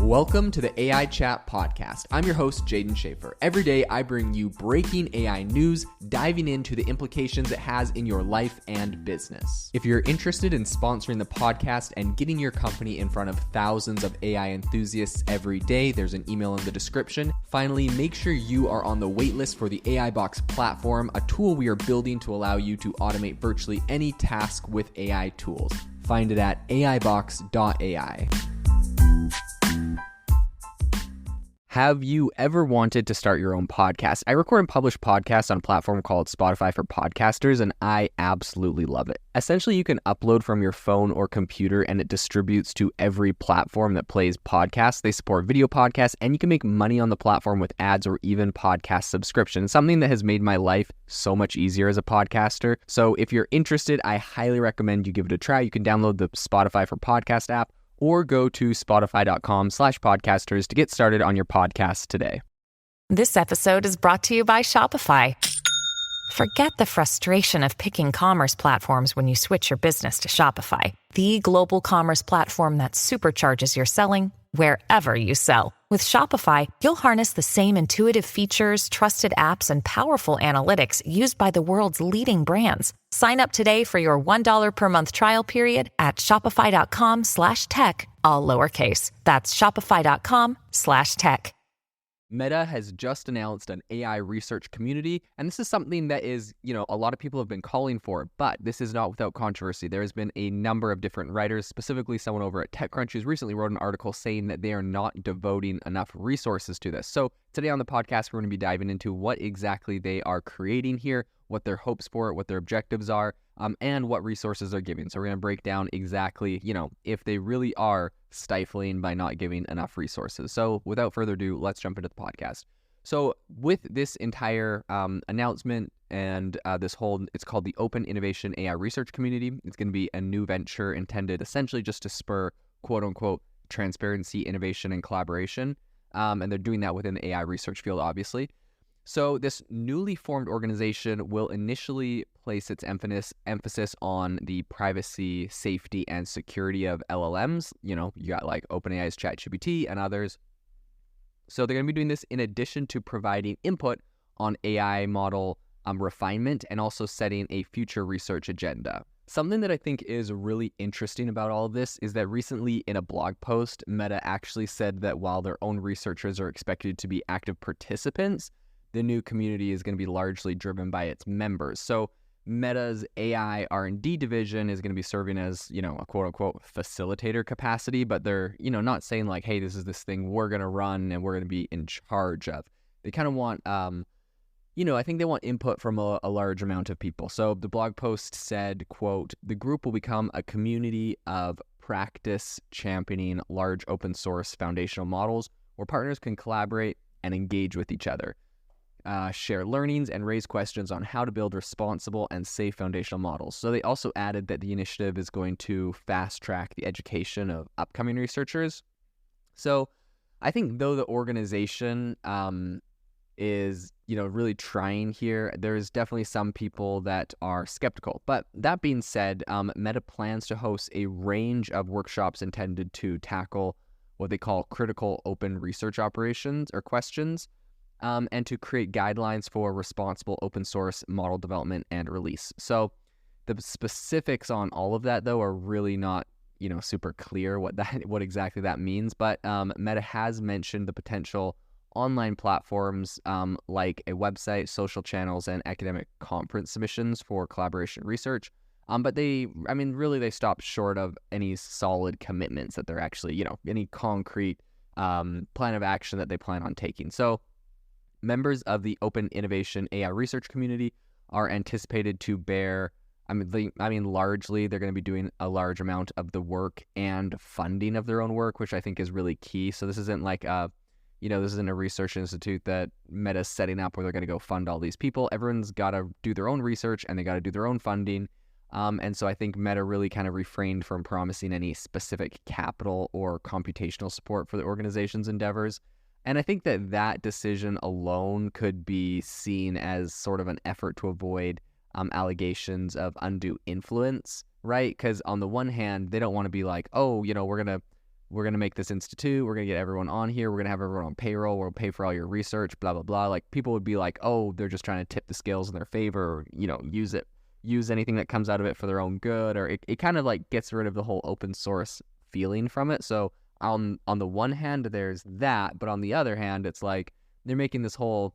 Welcome to the AI Chat Podcast. I'm your host, Jaden Schaefer. Every day, I bring you breaking AI news, diving into the implications it has in your life and business. If you're interested in sponsoring the podcast and getting your company in front of thousands of AI enthusiasts every day, there's an email in the description. Finally, make sure you are on the waitlist for the AI Box platform, a tool we are building to allow you to automate virtually any task with AI tools. Find it at aibox.ai. Have you ever wanted to start your own podcast? I record and publish podcasts on a platform called Spotify for Podcasters, and I absolutely love it. Essentially, you can upload from your phone or computer, and it distributes to every platform that plays podcasts. They support video podcasts, and you can make money on the platform with ads or even podcast subscriptions, something that has made my life so much easier as a podcaster. So if you're interested, I highly recommend you give it a try. You can download the Spotify for Podcast app, or go to spotify.com/podcasters to get started on your podcast today. This episode is brought to you by Shopify. Forget the frustration of picking commerce platforms when you switch your business to Shopify, the global commerce platform that supercharges your selling wherever you sell. With Shopify, you'll harness the same intuitive features, trusted apps, and powerful analytics used by the world's leading brands. Sign up today for your $1 per month trial period at shopify.com/tech, all lowercase. That's shopify.com/tech. Meta has just announced an AI research community, and this is something that is, a lot of people have been calling for, but this is not without controversy. There has been a number of different writers, specifically someone over at TechCrunch who's recently wrote an article saying that they are not devoting enough resources to this. So today on the podcast, we're going to be diving into what exactly they are creating here, what their hopes for it, what their objectives are, and what resources they're giving. So we're going to break down exactly, if they really are stifling by not giving enough resources. So without further ado, let's jump into the podcast. So with this entire announcement and it's called the Open Innovation AI Research Community. It's going to be a new venture intended essentially just to spur, quote unquote, transparency, innovation, and collaboration. And they're doing that within the AI research field, obviously. So this newly formed organization will initially place its emphasis on the privacy, safety, and security of LLMs. You got like OpenAI's ChatGPT and others. So they're going to be doing this in addition to providing input on AI model refinement and also setting a future research agenda. Something that I think is really interesting about all of this is that recently in a blog post, Meta actually said that while their own researchers are expected to be active participants, the new community is going to be largely driven by its members. So Meta's AI R&D division is going to be serving as, a quote-unquote facilitator capacity, but they're, not saying like, hey, this is this thing we're going to run and we're going to be in charge of. They kind of want, I think they want input from a large amount of people. So the blog post said, quote, "The group will become a community of practice championing large open source foundational models where partners can collaborate and engage with each other. Share learnings and raise questions on how to build responsible and safe foundational models." So they also added that the initiative is going to fast track the education of upcoming researchers. So I think though the organization is, really trying here, there's definitely some people that are skeptical. But that being said, Meta plans to host a range of workshops intended to tackle what they call critical open research operations or questions, and to create guidelines for responsible open source model development and release. So the specifics on all of that, though, are really not, super clear what exactly that means. But Meta has mentioned the potential online platforms like a website, social channels, and academic conference submissions for collaboration research. But they stopped short of any solid commitments that they're actually, any concrete plan of action that they plan on taking. So members of the Open Innovation AI Research Community are anticipated to bear, largely they're going to be doing a large amount of the work and funding of their own work, which I think is really key. So this isn't like this isn't a research institute that Meta's setting up where they're going to go fund all these people. Everyone's got to do their own research and they got to do their own funding. And so I think Meta really kind of refrained from promising any specific capital or computational support for the organization's endeavors. And I think that decision alone could be seen as sort of an effort to avoid allegations of undue influence, right? Because on the one hand, they don't want to be like, oh, we're going to we're going to make this institute. We're going to get everyone on here. We're going to have everyone on payroll. We'll pay for all your research, blah, blah, blah. Like, people would be like, oh, they're just trying to tip the scales in their favor, or, use anything that comes out of it for their own good, or it kind of like gets rid of the whole open source feeling from it. So on the one hand, there's that, but on the other hand, it's like they're making this whole,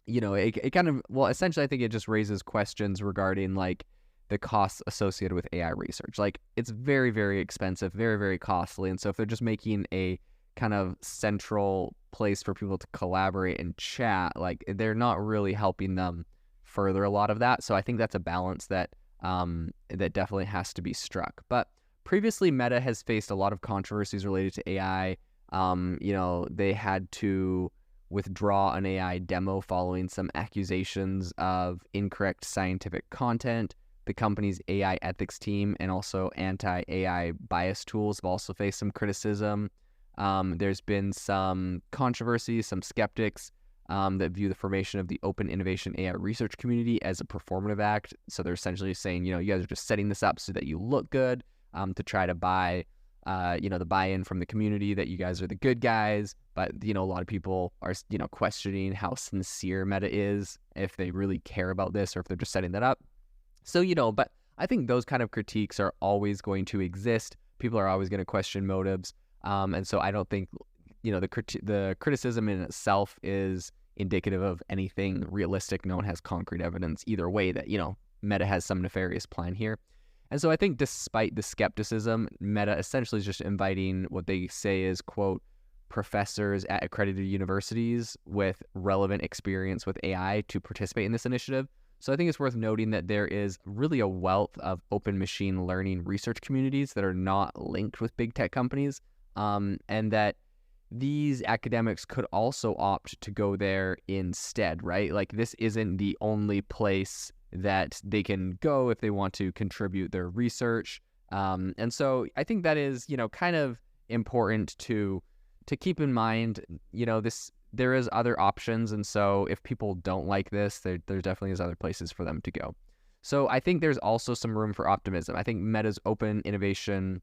it kind of, well, essentially, I think it just raises questions regarding like the costs associated with AI research. Like, it's very, very expensive, very, very costly. And so if they're just making a kind of central place for people to collaborate and chat, like, they're not really helping them further a lot of that. So I think that's a balance that that definitely has to be struck. But previously, Meta has faced a lot of controversies related to AI. They had to withdraw an AI demo following some accusations of incorrect scientific content. The company's AI ethics team and also anti-AI bias tools have also faced some criticism. There's been some controversy, some skeptics that view the formation of the open innovation AI research community as a performative act. So they're essentially saying, you guys are just setting this up so that you look good, to try to buy, the buy-in from the community that you guys are the good guys. But, a lot of people are, questioning how sincere Meta is, if they really care about this or if they're just setting that up. So, but I think those kind of critiques are always going to exist. People are always going to question motives. And so I don't think, the criticism in itself is indicative of anything realistic. No one has concrete evidence either way that, Meta has some nefarious plan here. And so I think despite the skepticism, Meta essentially is just inviting what they say is, quote, professors at accredited universities with relevant experience with AI to participate in this initiative. So I think it's worth noting that there is really a wealth of open machine learning research communities that are not linked with big tech companies, and that these academics could also opt to go there instead, right? Like, this isn't the only place that they can go if they want to contribute their research. And so I think that is, kind of important to keep in mind. There is other options, and so if people don't like this, there definitely is other places for them to go. So I think there's also some room for optimism. I think Meta's open innovation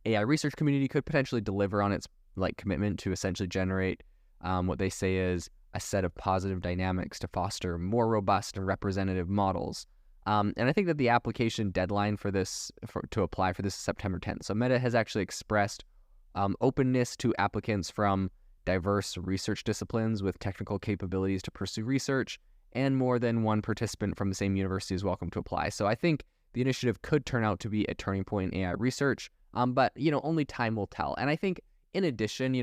AI research community could potentially deliver on its commitment to essentially generate what they say is a set of positive dynamics to foster more robust and representative models. And I think that the application deadline for this to apply for this is September 10th. So Meta has actually expressed openness to applicants from diverse research disciplines with technical capabilities to pursue research, and more than one participant from the same university is welcome to apply. So I think the initiative could turn out to be a turning point in AI research, but only time will tell. And I think in addition,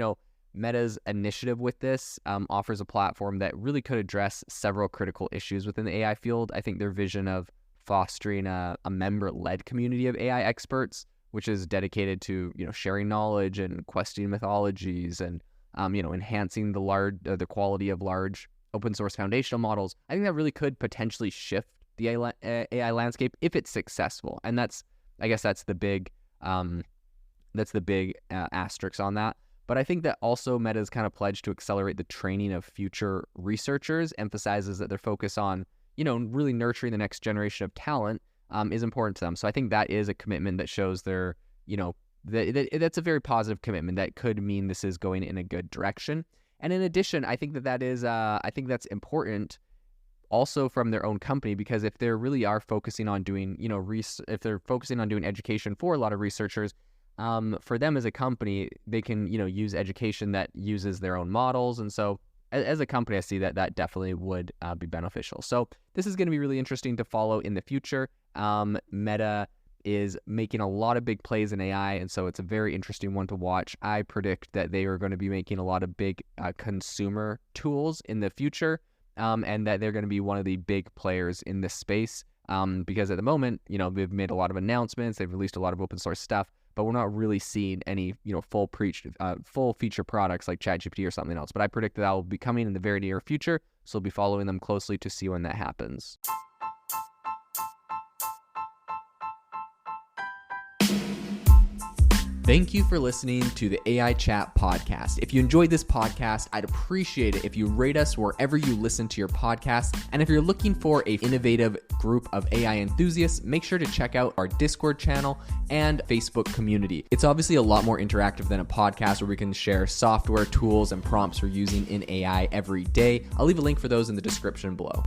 Meta's initiative with this offers a platform that really could address several critical issues within the AI field. I think their vision of fostering a member-led community of AI experts, which is dedicated to sharing knowledge and questioning methodologies and enhancing the quality of large open source foundational models. I think that really could potentially shift the AI landscape if it's successful, and that's the big asterisk on that. But I think that also Meta's kind of pledged to accelerate the training of future researchers, emphasizes that their focus on, really nurturing the next generation of talent is important to them. So I think that is a commitment that shows their, that's a very positive commitment that could mean this is going in a good direction. And in addition, I think I think that's important also from their own company, because if they really are focusing on doing, if they're focusing on doing education for a lot of researchers, for them as a company, they can, use education that uses their own models. And so as a company, I see that definitely would be beneficial. So this is going to be really interesting to follow in the future. Meta is making a lot of big plays in AI, and so it's a very interesting one to watch. I predict that they are going to be making a lot of big consumer tools in the future, and that they're going to be one of the big players in this space, because at the moment, they've made a lot of announcements, they've released a lot of open source stuff, but we're not really seeing any, full feature products like ChatGPT or something else. But I predict that will be coming in the very near future, so we'll be following them closely to see when that happens. Thank you for listening to the AI Chat podcast. If you enjoyed this podcast, I'd appreciate it if you rate us wherever you listen to your podcast. And if you're looking for an innovative group of AI enthusiasts, make sure to check out our Discord channel and Facebook community. It's obviously a lot more interactive than a podcast where we can share software, tools, and prompts we're using in AI every day. I'll leave a link for those in the description below.